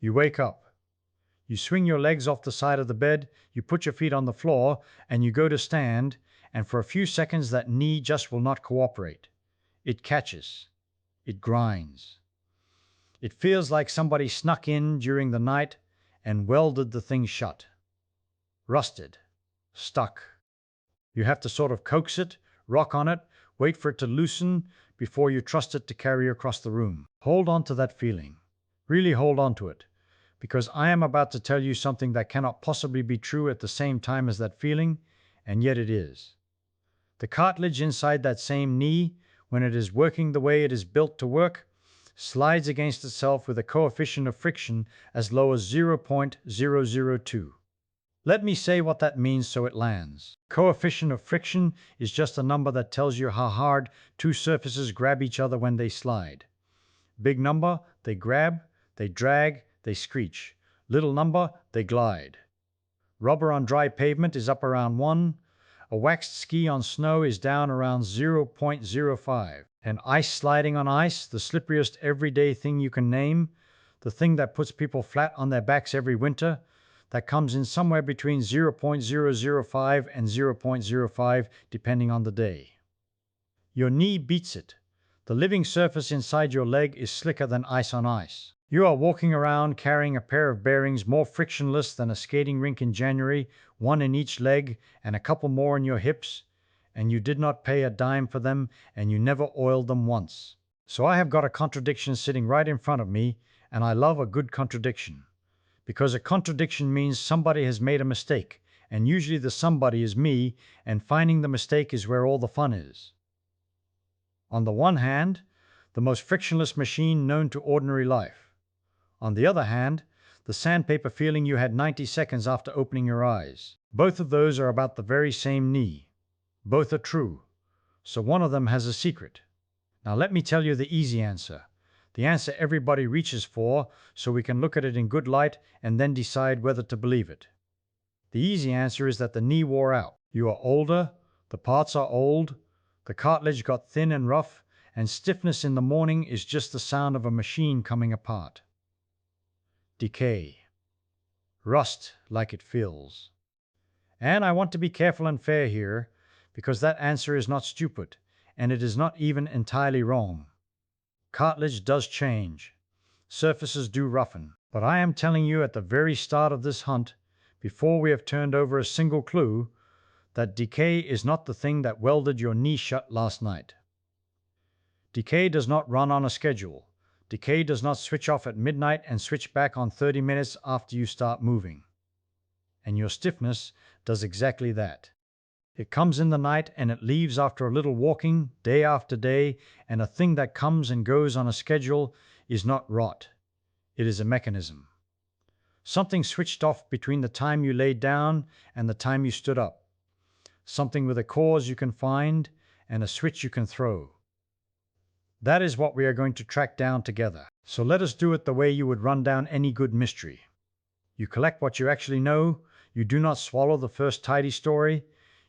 You wake up. You swing your legs off the side of the bed, you put your feet on the floor, and you go to stand, and for a few seconds that knee just will not cooperate. It catches. It grinds. It feels like somebody snuck in during the night and welded the thing shut. Rusted. Stuck. You have to sort of coax it, rock on it, wait for it to loosen before you trust it to carry you across the room. Hold on to that feeling. Really hold on to it, because I am about to tell you something that cannot possibly be true at the same time as that feeling, and yet it is. The cartilage inside that same knee, when it is working the way it is built to work, slides against itself with a coefficient of friction as low as 0.002. Let me say what that means so it lands. Coefficient of friction is just a number that tells you how hard two surfaces grab each other when they slide. Big number, they grab, they drag, they screech. Little number, they glide. Rubber on dry pavement is up around 1. A waxed ski on snow is down around 0.05. And ice sliding on ice, the slipperiest everyday thing you can name, the thing that puts people flat on their backs every winter, that comes in somewhere between 0.005 and 0.05 depending on the day. Your knee beats it. The living surface inside your leg is slicker than ice on ice. You are walking around carrying a pair of bearings more frictionless than a skating rink in January, one in each leg and a couple more in your hips, and you did not pay a dime for them and you never oiled them once. So I have got a contradiction sitting right in front of me, and I love a good contradiction. Because a contradiction means somebody has made a mistake, and usually the somebody is me, and finding the mistake is where all the fun is. On the one hand, the most frictionless machine known to ordinary life. On the other hand, the sandpaper feeling you had 90 seconds after opening your eyes. Both of those are about the very same knee. Both are true. So one of them has a secret. Now let me tell you the easy answer. The answer everybody reaches for, so we can look at it in good light and then decide whether to believe it. The easy answer is that the knee wore out. You are older, the parts are old, the cartilage got thin and rough, and stiffness in the morning is just the sound of a machine coming apart. Decay. Rust like it feels. And I want to be careful and fair here, because that answer is not stupid, and it is not even entirely wrong. Cartilage does change. Surfaces do roughen. But I am telling you at the very start of this hunt, before we have turned over a single clue, that decay is not the thing that welded your knee shut last night. Decay does not run on a schedule. Decay does not switch off at midnight and switch back on 30 minutes after you start moving. And your stiffness does exactly that. It comes in the night and it leaves after a little walking, day after day, and a thing that comes and goes on a schedule is not rot. It is a mechanism. Something switched off between the time you laid down and the time you stood up. Something with a cause you can find and a switch you can throw. That is what we are going to track down together. So let us do it the way you would run down any good mystery. You collect what you actually know. You do not swallow the first tidy story.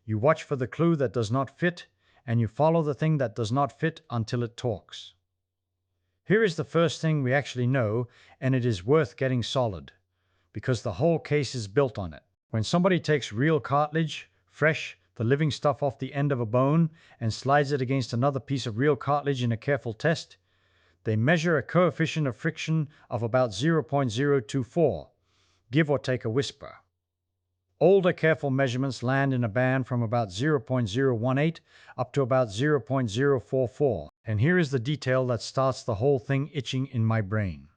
You watch for the clue that does not fit, and you follow the thing that does not fit until it talks. Here is the first thing we actually know, and it is worth getting solid, because the whole case is built on it. When somebody takes real cartilage, fresh, the living stuff off the end of a bone, and slides it against another piece of real cartilage in a careful test, they measure a coefficient of friction of about 0.024, give or take a whisper. Older careful measurements land in a band from about 0.018 up to about 0.044. And here is the detail that starts the whole thing itching in my brain.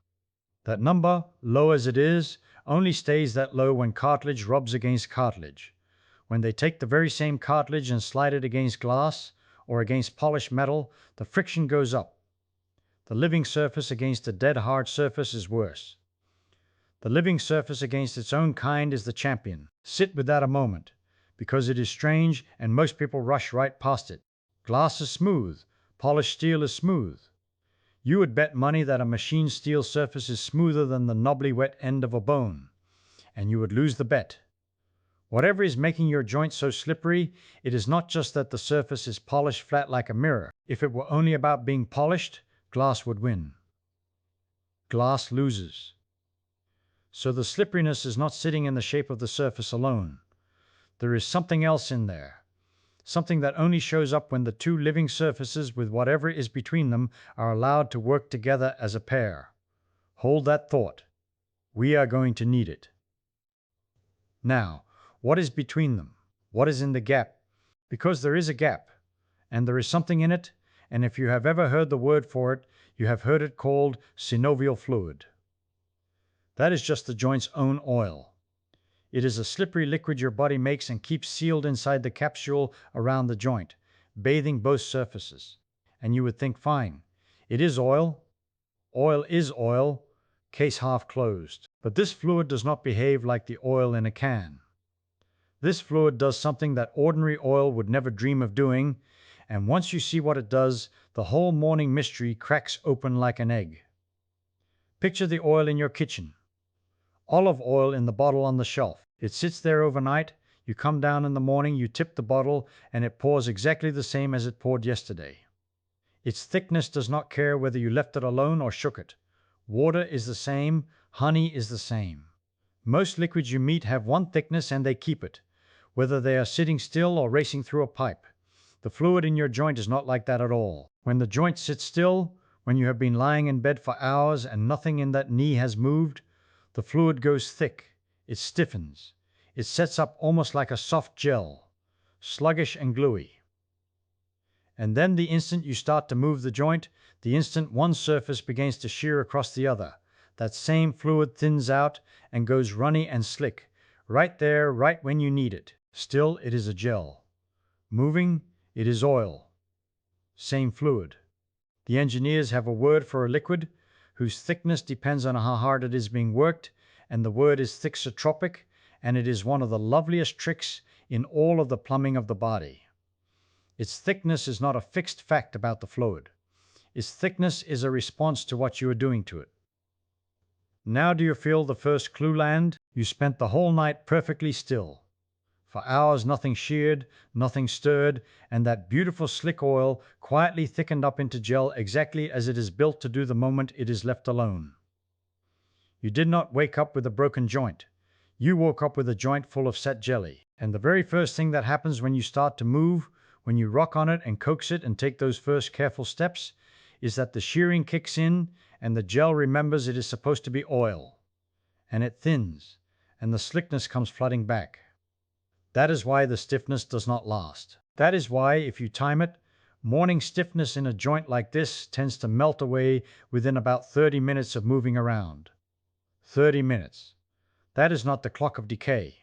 That number, low as it is, only stays that low when cartilage rubs against cartilage. When they take the very same cartilage and slide it against glass or against polished metal, the friction goes up. The living surface against a dead hard surface is worse. The living surface against its own kind is the champion. Sit with that a moment, because it is strange and most people rush right past it. Glass is smooth. Polished steel is smooth. You would bet money that a machined steel surface is smoother than the knobbly wet end of a bone, and you would lose the bet. Whatever is making your joint so slippery, it is not just that the surface is polished flat like a mirror. If it were only about being polished, glass would win. Glass loses. So the slipperiness is not sitting in the shape of the surface alone. There is something else in there. Something that only shows up when the two living surfaces with whatever is between them are allowed to work together as a pair. Hold that thought. We are going to need it. Now, what is between them? What is in the gap? Because there is a gap, and there is something in it, and if you have ever heard the word for it, you have heard it called synovial fluid. That is just the joint's own oil. It is a slippery liquid your body makes and keeps sealed inside the capsule around the joint, bathing both surfaces. And you would think, fine, it is oil. Oil is oil, case half closed. But this fluid does not behave like the oil in a can. This fluid does something that ordinary oil would never dream of doing, and once you see what it does, the whole morning mystery cracks open like an egg. Picture the oil in your kitchen. Olive oil in the bottle on the shelf. It sits there overnight. You come down in the morning, you tip the bottle, and it pours exactly the same as it poured yesterday. Its thickness does not care whether you left it alone or shook it. Water is the same. Honey is the same. Most liquids you meet have one thickness and they keep it, whether they are sitting still or racing through a pipe. The fluid in your joint is not like that at all. When the joint sits still, when you have been lying in bed for hours and nothing in that knee has moved, the fluid goes thick. It stiffens. It sets up almost like a soft gel, sluggish and gluey. And then the instant you start to move the joint, the instant one surface begins to shear across the other, that same fluid thins out and goes runny and slick, right there, right when you need it. Still, it is a gel. Moving, it is oil. Same fluid. The engineers have a word for a liquid whose thickness depends on how hard it is being worked, and the word is thixotropic, and it is one of the loveliest tricks in all of the plumbing of the body. Its thickness is not a fixed fact about the fluid. Its thickness is a response to what you are doing to it. Now do you feel the first clue land? You spent the whole night perfectly still. For hours nothing sheared, nothing stirred, and that beautiful slick oil quietly thickened up into gel exactly as it is built to do the moment it is left alone. You did not wake up with a broken joint. You woke up with a joint full of set jelly. And the very first thing that happens when you start to move, when you rock on it and coax it and take those first careful steps, is that the shearing kicks in and the gel remembers it is supposed to be oil. And it thins, and the slickness comes flooding back. That is why the stiffness does not last. That is why, if you time it, morning stiffness in a joint like this tends to melt away within about 30 minutes of moving around. 30 minutes. That is not the clock of decay.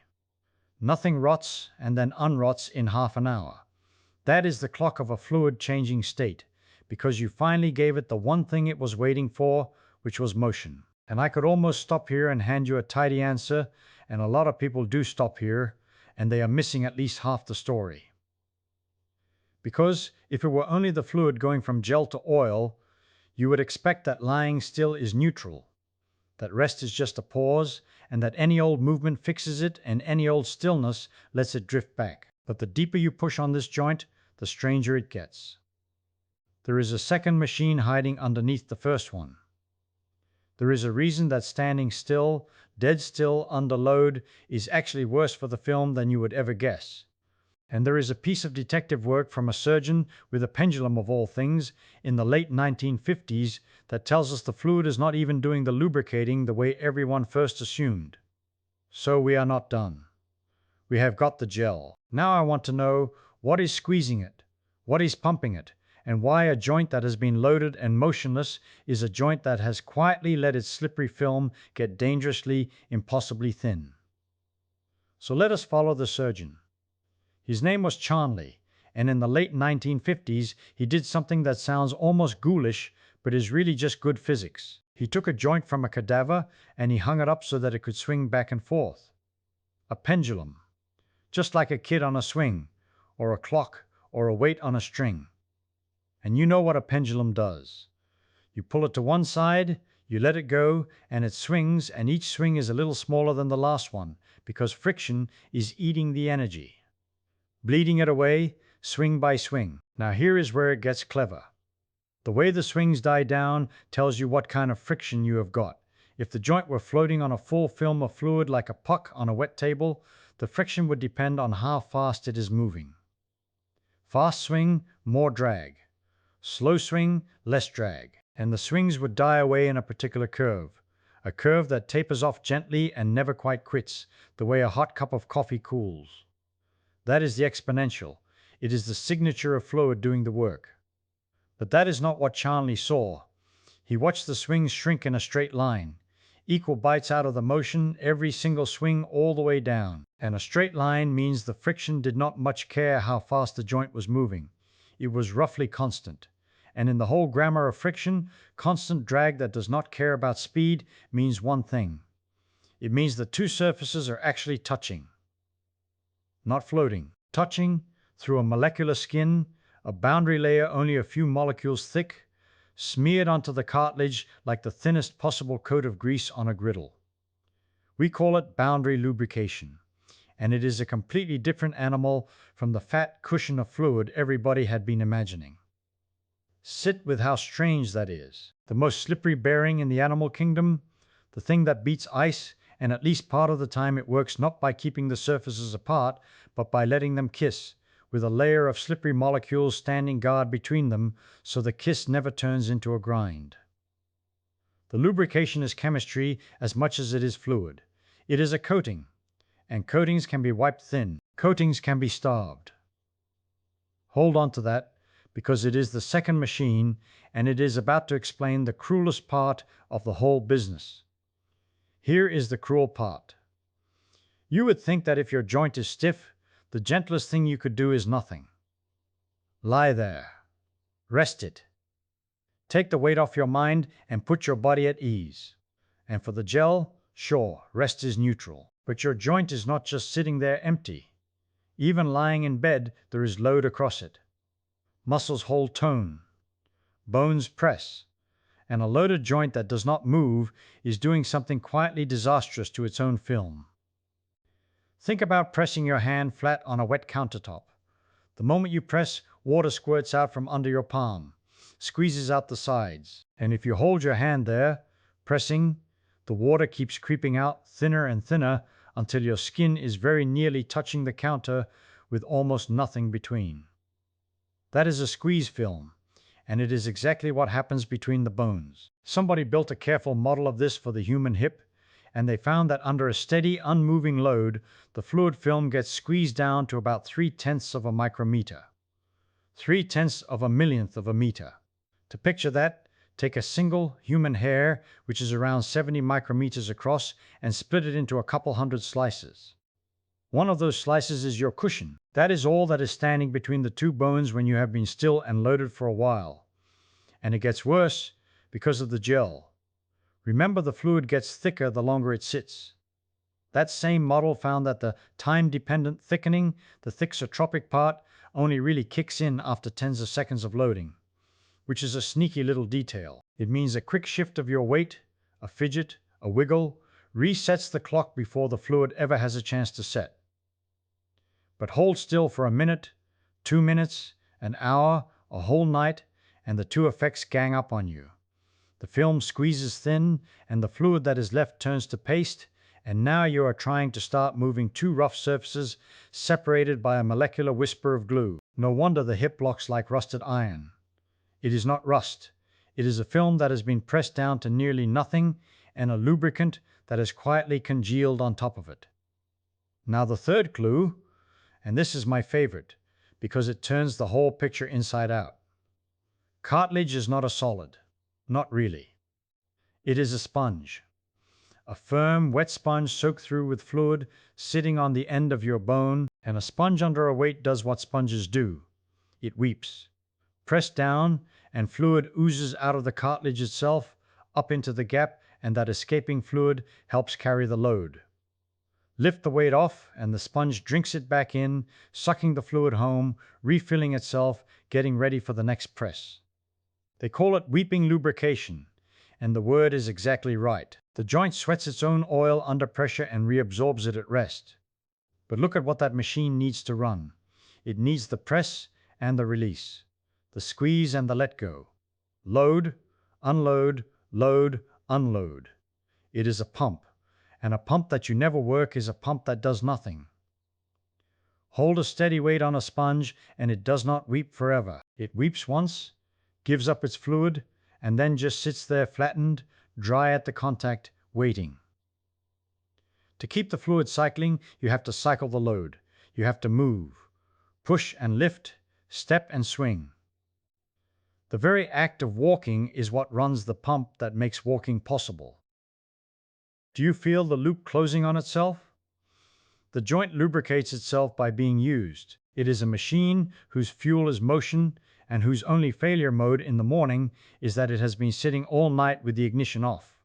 Nothing rots and then unrots in half an hour. That is the clock of a fluid changing state, because you finally gave it the one thing it was waiting for, which was motion. And I could almost stop here and hand you a tidy answer, and a lot of people do stop here, and they are missing at least half the story. Because if it were only the fluid going from gel to oil, you would expect that lying still is neutral, that rest is just a pause, and that any old movement fixes it and any old stillness lets it drift back. But the deeper you push on this joint, the stranger it gets. There is a second machine hiding underneath the first one. There is a reason that standing still, dead still, under load, is actually worse for the film than you would ever guess. And there is a piece of detective work from a surgeon with a pendulum of all things in the late 1950s that tells us the fluid is not even doing the lubricating the way everyone first assumed. So we are not done. We have got the gel. Now I want to know what is squeezing it, what is pumping it, and why a joint that has been loaded and motionless is a joint that has quietly let its slippery film get dangerously, impossibly thin. So let us follow the surgeon. His name was Charnley, and in the late 1950s he did something that sounds almost ghoulish, but is really just good physics. He took a joint from a cadaver and he hung it up so that it could swing back and forth. A pendulum. Just like a kid on a swing, or a clock, or a weight on a string. And you know what a pendulum does. You pull it to one side, you let it go, and it swings, and each swing is a little smaller than the last one, because friction is eating the energy. Bleeding it away, swing by swing. Now here is where it gets clever. The way the swings die down tells you what kind of friction you have got. If the joint were floating on a full film of fluid like a puck on a wet table, the friction would depend on how fast it is moving. Fast swing, more drag. Slow swing, less drag. And the swings would die away in a particular curve. A curve that tapers off gently and never quite quits, the way a hot cup of coffee cools. That is the exponential. It is the signature of fluid doing the work. But that is not what Charnley saw. He watched the swings shrink in a straight line. Equal bites out of the motion, every single swing all the way down. And a straight line means the friction did not much care how fast the joint was moving. It was roughly constant. And in the whole grammar of friction, constant drag that does not care about speed means one thing. It means the two surfaces are actually touching. Not floating. Touching through a molecular skin, a boundary layer only a few molecules thick, smeared onto the cartilage like the thinnest possible coat of grease on a griddle. We call it boundary lubrication, and it is a completely different animal from the fat cushion of fluid everybody had been imagining. Sit with how strange that is. The most slippery bearing in the animal kingdom, the thing that beats ice, and at least part of the time it works not by keeping the surfaces apart, but by letting them kiss, with a layer of slippery molecules standing guard between them so the kiss never turns into a grind. The lubrication is chemistry as much as it is fluid. It is a coating, and coatings can be wiped thin. Coatings can be starved. Hold on to that, because it is the second machine, and it is about to explain the cruelest part of the whole business. Here is the cruel part. You would think that if your joint is stiff, the gentlest thing you could do is nothing. Lie there. Rest it. Take the weight off your mind and put your body at ease. And for the gel, sure, rest is neutral. But your joint is not just sitting there empty. Even lying in bed, there is load across it. Muscles hold tone. Bones press. And a loaded joint that does not move is doing something quietly disastrous to its own film. Think about pressing your hand flat on a wet countertop. The moment you press, water squirts out from under your palm, squeezes out the sides. And if you hold your hand there, pressing, the water keeps creeping out thinner and thinner until your skin is very nearly touching the counter with almost nothing between. That is a squeeze film, and it is exactly what happens between the bones. Somebody built a careful model of this for the human hip, and they found that under a steady, unmoving load, the fluid film gets squeezed down to about 3/10 of a micrometer. 3/10 of a millionth of a meter. To picture that, take a single human hair, which is around 70 micrometers across, and split it into a couple hundred slices. One of those slices is your cushion. That is all that is standing between the two bones when you have been still and loaded for a while. And it gets worse because of the gel. Remember, the fluid gets thicker the longer it sits. That same model found that the time-dependent thickening, the thixotropic part, only really kicks in after tens of seconds of loading, which is a sneaky little detail. It means a quick shift of your weight, a fidget, a wiggle, resets the clock before the fluid ever has a chance to set. But hold still for a minute, 2 minutes, an hour, a whole night, and the two effects gang up on you. The film squeezes thin, and the fluid that is left turns to paste, and now you are trying to start moving two rough surfaces separated by a molecular whisper of glue. No wonder the hip locks like rusted iron. It is not rust. It is a film that has been pressed down to nearly nothing, and a lubricant that has quietly congealed on top of it. Now the third clue, and this is my favorite, because it turns the whole picture inside out. Cartilage is not a solid. Not really. It is a sponge. A firm, wet sponge soaked through with fluid sitting on the end of your bone, and a sponge under a weight does what sponges do. It weeps. Press down, and fluid oozes out of the cartilage itself, up into the gap, and that escaping fluid helps carry the load. Lift the weight off, and the sponge drinks it back in, sucking the fluid home, refilling itself, getting ready for the next press. They call it weeping lubrication, and the word is exactly right. The joint sweats its own oil under pressure and reabsorbs it at rest. But look at what that machine needs to run. It needs the press and the release, the squeeze and the let go. Load, unload, load, unload. It is a pump. And a pump that you never work is a pump that does nothing. Hold a steady weight on a sponge and it does not weep forever. It weeps once, gives up its fluid, and then just sits there flattened, dry at the contact, waiting. To keep the fluid cycling, you have to cycle the load. You have to move, push and lift, step and swing. The very act of walking is what runs the pump that makes walking possible. Do you feel the loop closing on itself? The joint lubricates itself by being used. It is a machine whose fuel is motion and whose only failure mode in the morning is that it has been sitting all night with the ignition off.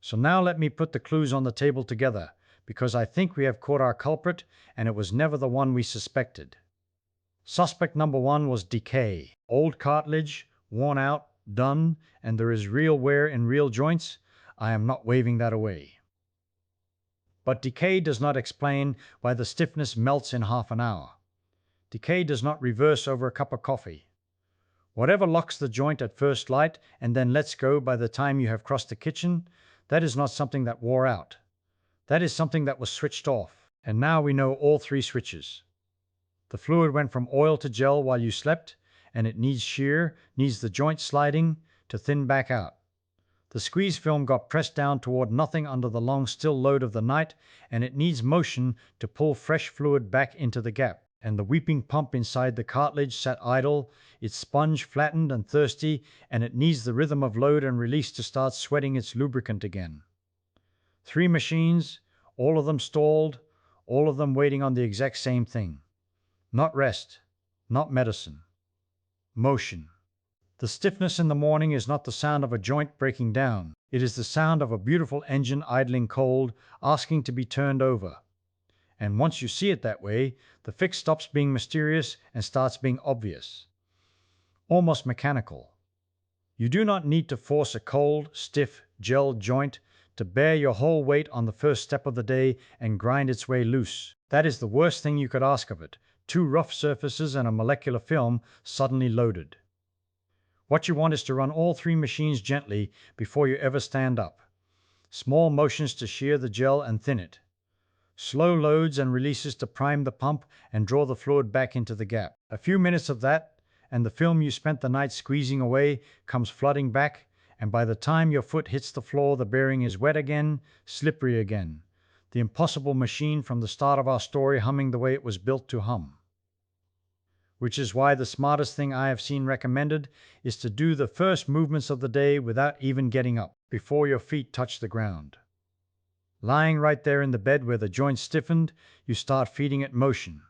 So now let me put the clues on the table together, because I think we have caught our culprit and it was never the one we suspected. Suspect number one was decay. Old cartilage, worn out, done, and there is real wear in real joints. I am not waving that away. But decay does not explain why the stiffness melts in half an hour. Decay does not reverse over a cup of coffee. Whatever locks the joint at first light and then lets go by the time you have crossed the kitchen, that is not something that wore out. That is something that was switched off. And now we know all three switches. The fluid went from oil to gel while you slept, and it needs shear, needs the joint sliding to thin back out. The squeeze film got pressed down toward nothing under the long still load of the night, and it needs motion to pull fresh fluid back into the gap. And the weeping pump inside the cartilage sat idle, its sponge flattened and thirsty, and it needs the rhythm of load and release to start sweating its lubricant again. Three machines, all of them stalled, all of them waiting on the exact same thing. Not rest, not medicine. Motion. The stiffness in the morning is not the sound of a joint breaking down. It is the sound of a beautiful engine idling cold, asking to be turned over. And once you see it that way, the fix stops being mysterious and starts being obvious. Almost mechanical. You do not need to force a cold, stiff, gel joint to bear your whole weight on the first step of the day and grind its way loose. That is the worst thing you could ask of it. Two rough surfaces and a molecular film suddenly loaded. What you want is to run all three machines gently before you ever stand up. Small motions to shear the gel and thin it. Slow loads and releases to prime the pump and draw the fluid back into the gap. A few minutes of that, and the film you spent the night squeezing away comes flooding back, and by the time your foot hits the floor, the bearing is wet again, slippery again. The impossible machine from the start of our story humming the way it was built to hum. Which is why the smartest thing I have seen recommended is to do the first movements of the day without even getting up, before your feet touch the ground. Lying right there in the bed where the joint stiffened, you start feeding it motion.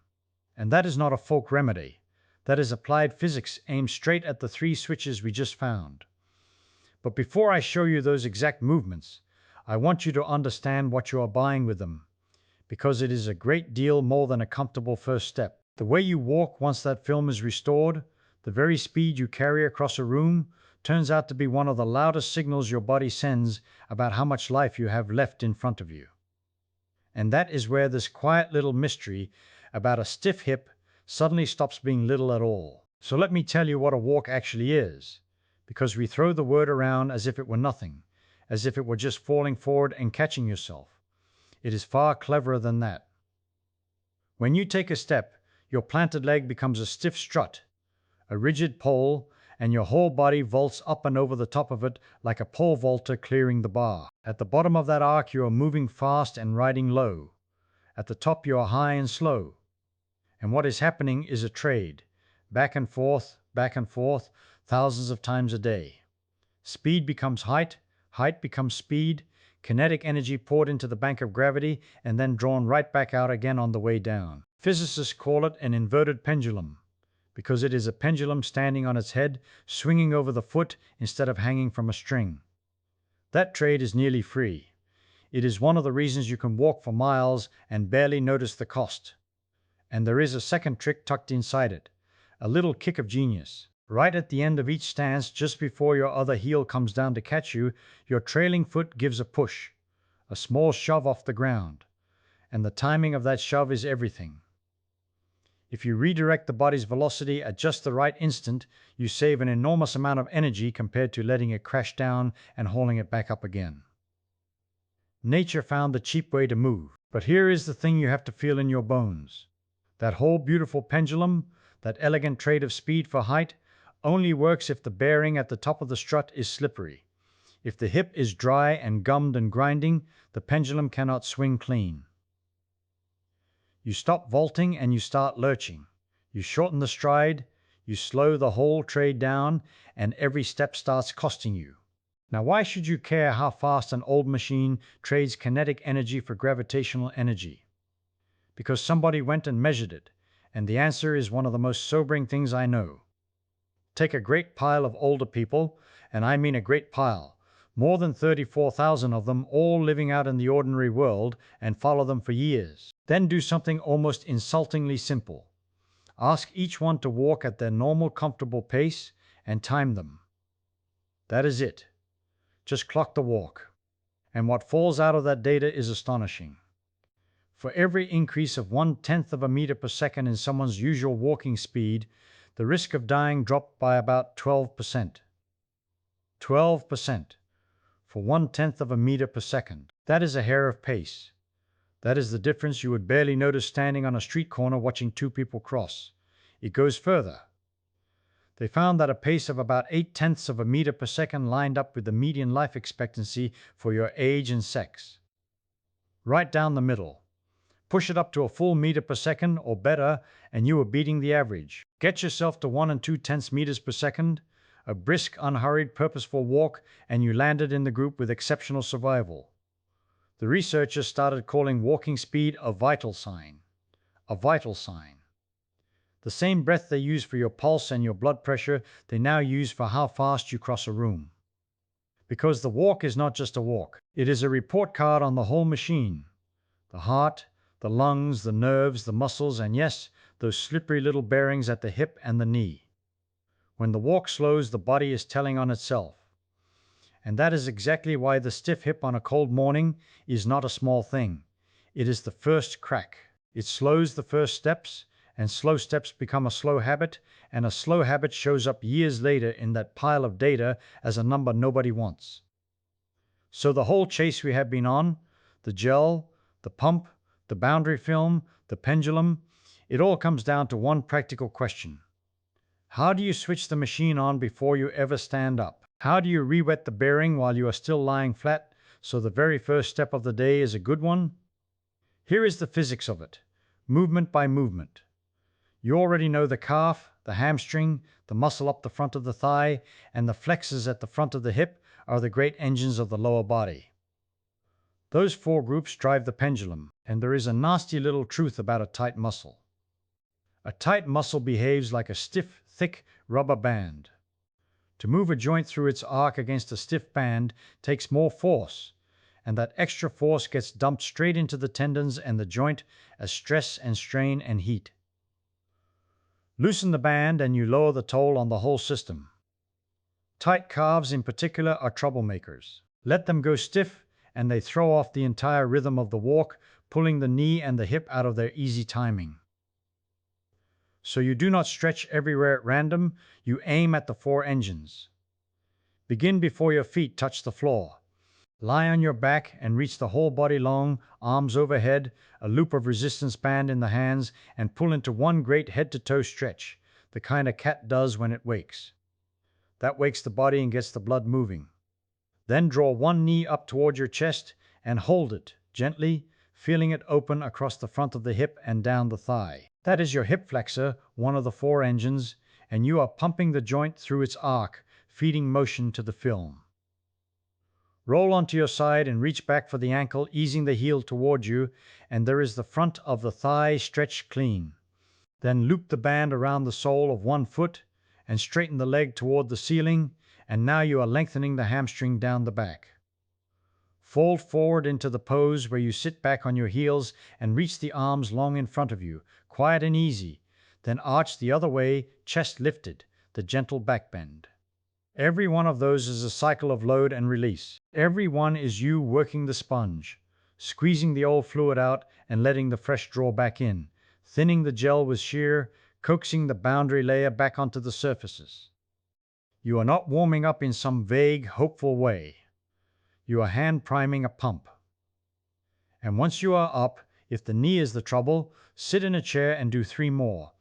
And that is not a folk remedy. That is applied physics aimed straight at the three switches we just found. But before I show you those exact movements, I want you to understand what you are buying with them, because it is a great deal more than a comfortable first step. The way you walk once that film is restored, the very speed you carry across a room, turns out to be one of the loudest signals your body sends about how much life you have left in front of you. And that is where this quiet little mystery about a stiff hip suddenly stops being little at all. So let me tell you what a walk actually is, because we throw the word around as if it were nothing, as if it were just falling forward and catching yourself. It is far cleverer than that. When you take a step, your planted leg becomes a stiff strut, a rigid pole, and your whole body vaults up and over the top of it like a pole vaulter clearing the bar. At the bottom of that arc, you are moving fast and riding low. At the top, you are high and slow. And what is happening is a trade, back and forth, thousands of times a day. Speed becomes height, height becomes speed, kinetic energy poured into the bank of gravity and then drawn right back out again on the way down. Physicists call it an inverted pendulum, because it is a pendulum standing on its head, swinging over the foot instead of hanging from a string. That trade is nearly free. It is one of the reasons you can walk for miles and barely notice the cost. And there is a second trick tucked inside it, a little kick of genius. Right at the end of each stance, just before your other heel comes down to catch you, your trailing foot gives a push, a small shove off the ground. And the timing of that shove is everything. If you redirect the body's velocity at just the right instant, you save an enormous amount of energy compared to letting it crash down and hauling it back up again. Nature found the cheap way to move. But here is the thing you have to feel in your bones. That whole beautiful pendulum, that elegant trade of speed for height, only works if the bearing at the top of the strut is slippery. If the hip is dry and gummed and grinding, the pendulum cannot swing clean. You stop vaulting and you start lurching. You shorten the stride, you slow the whole trade down, and every step starts costing you. Now, why should you care how fast an old machine trades kinetic energy for gravitational energy? Because somebody went and measured it, and the answer is one of the most sobering things I know. Take a great pile of older people, and I mean a great pile, more than 34,000 of them, all living out in the ordinary world, and follow them for years. Then do something almost insultingly simple. Ask each one to walk at their normal, comfortable pace and time them. That is it. Just clock the walk. And what falls out of that data is astonishing. For every increase of 1/10 of a meter per second in someone's usual walking speed, the risk of dying dropped by about 12%. 12% for 1/10 of a meter per second. That is a hair of pace. That is the difference you would barely notice standing on a street corner watching two people cross. It goes further. They found that a pace of about 0.8 of a meter per second lined up with the median life expectancy for your age and sex. Right down the middle. Push it up to a full meter per second or better, and you are beating the average. Get yourself to 1 2/10 meters per second, a brisk, unhurried, purposeful walk, and you landed in the group with exceptional survival. The researchers started calling walking speed a vital sign. A vital sign. The same breath they use for your pulse and your blood pressure, they now use for how fast you cross a room. Because the walk is not just a walk. It is a report card on the whole machine. The heart, the lungs, the nerves, the muscles, and yes, those slippery little bearings at the hip and the knee. When the walk slows, the body is telling on itself. And that is exactly why the stiff hip on a cold morning is not a small thing. It is the first crack. It slows the first steps, and slow steps become a slow habit, and a slow habit shows up years later in that pile of data as a number nobody wants. So the whole chase we have been on, the gel, the pump, the boundary film, the pendulum, it all comes down to one practical question. How do you switch the machine on before you ever stand up? How do you re-wet the bearing while you are still lying flat so the very first step of the day is a good one? Here is the physics of it, movement by movement. You already know the calf, the hamstring, the muscle up the front of the thigh, and the flexors at the front of the hip are the great engines of the lower body. Those four groups drive the pendulum, and there is a nasty little truth about a tight muscle. A tight muscle behaves like a stiff, thick rubber band. To move a joint through its arc against a stiff band takes more force, and that extra force gets dumped straight into the tendons and the joint as stress and strain and heat. Loosen the band and you lower the toll on the whole system. Tight calves in particular are troublemakers. Let them go stiff and they throw off the entire rhythm of the walk, pulling the knee and the hip out of their easy timing. So you do not stretch everywhere at random, you aim at the four engines. Begin before your feet touch the floor. Lie on your back and reach the whole body long, arms overhead, a loop of resistance band in the hands, and pull into one great head-to-toe stretch, the kind a cat does when it wakes. That wakes the body and gets the blood moving. Then draw one knee up toward your chest and hold it, gently, feeling it open across the front of the hip and down the thigh. That is your hip flexor, one of the four engines, and you are pumping the joint through its arc, feeding motion to the film. Roll onto your side and reach back for the ankle, easing the heel toward you, and there is the front of the thigh stretched clean. Then loop the band around the sole of one foot and straighten the leg toward the ceiling, and now you are lengthening the hamstring down the back. Fold forward into the pose where you sit back on your heels and reach the arms long in front of you, quiet and easy. Then arch the other way, chest lifted, the gentle back bend. Every one of those is a cycle of load and release. Every one is you working the sponge, squeezing the old fluid out and letting the fresh draw back in, thinning the gel with shear, coaxing the boundary layer back onto the surfaces. You are not warming up in some vague, hopeful way. You are hand priming a pump. And once you are up, if the knee is the trouble, sit in a chair and do 3 more,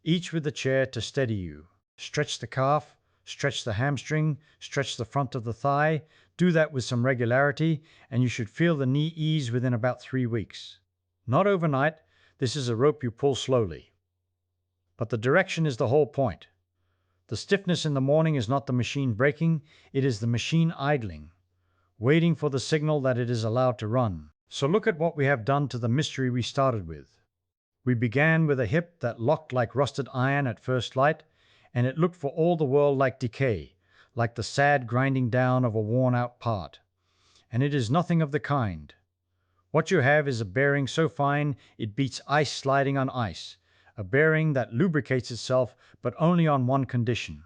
each with the chair to steady you. Stretch the calf, stretch the hamstring, stretch the front of the thigh. Do that with some regularity, and you should feel the knee ease within about 3 weeks. Not overnight, this is a rope you pull slowly. But the direction is the whole point. The stiffness in the morning is not the machine breaking, it is the machine idling, waiting for the signal that it is allowed to run. So look at what we have done to the mystery we started with. We began with a hip that locked like rusted iron at first light, and it looked for all the world like decay, like the sad grinding down of a worn-out part. And it is nothing of the kind. What you have is a bearing so fine it beats ice sliding on ice, a bearing that lubricates itself but only on one condition.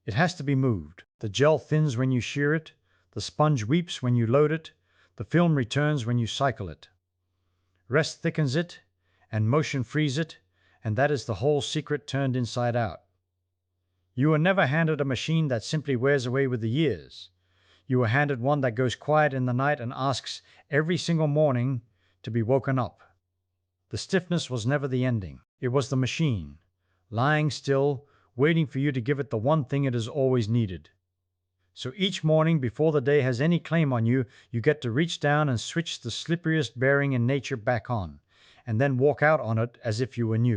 It has to be moved. The gel thins when you shear it, the sponge weeps when you load it, the film returns when you cycle it. Rest thickens it, and motion frees it, and that is the whole secret turned inside out. You were never handed a machine that simply wears away with the years. You were handed one that goes quiet in the night and asks every single morning to be woken up. The stiffness was never the ending. It was the machine, lying still, waiting for you to give it the one thing it has always needed. So each morning, before the day has any claim on you, you get to reach down and switch the slipperiest bearing in nature back on, and then walk out on it as if you were new.